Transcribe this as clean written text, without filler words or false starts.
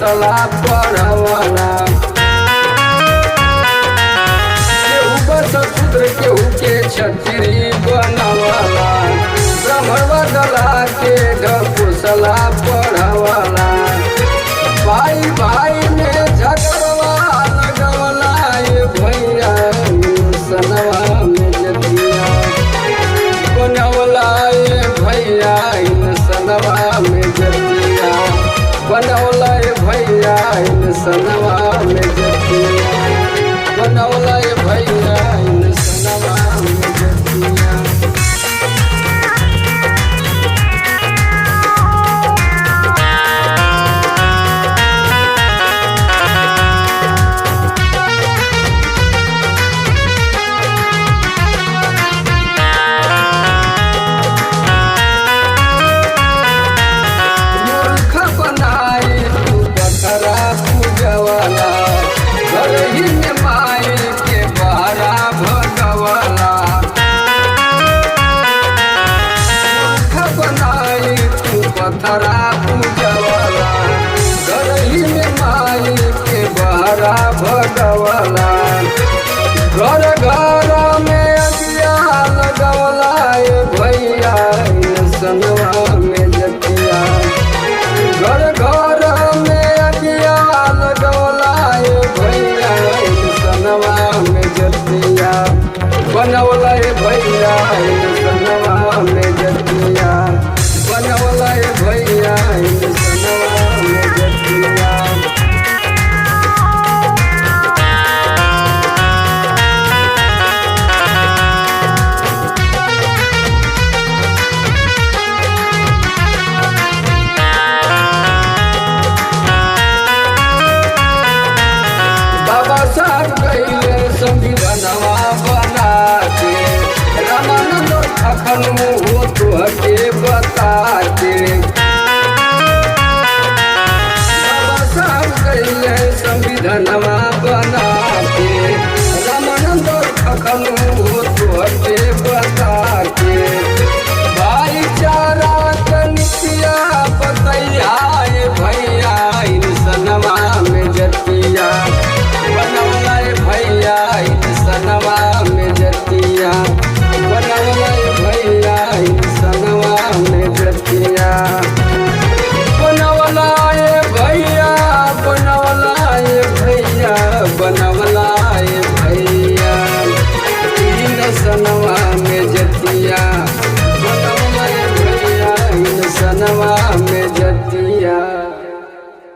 घोसला पढ़वला। केहू बस पुत्र केहू के छतरी बनवला। ब्राह्मण बदला के घोसला पढ़वला। भाई भाई में झगड़वा लगवला ये भैया सनवा में जतिया बनवला ये भैया इन सनवा में जतिया बनवला ये भैया इन सनवा में जतिया बनवला ये भैया इन सनवा में जतिया। पथरा पूजवला गरही में माई के बहरा भगवला। घर घर में अगिया लगवला ये भैया सनवा में जतिया। घर घर में अगिया लगवला ये भैया सनवा में जतिया बनवला ये भैया सनवा में जतिया बनवला ये भैया सनवा में जतिया। बाबा साहब कइले संविधानवा बना के रामानंद अखन हो तुहके बता के। बाबा साहब कइले संविधानवा बना के रामानंद अखन हो तुहके बता के। भाईचारा के नीतिया बतैया ये भैया इन सनवा में जतिया बनवला ये भैया इन सनवा में जतिया बनवला ये भैया इन सनवा में जतिया बनवला ये भैया बनवला ये भैया बनवला ये भैया इन सनवा में जतिया बनवला ये भैया इन सनवा में जतिया।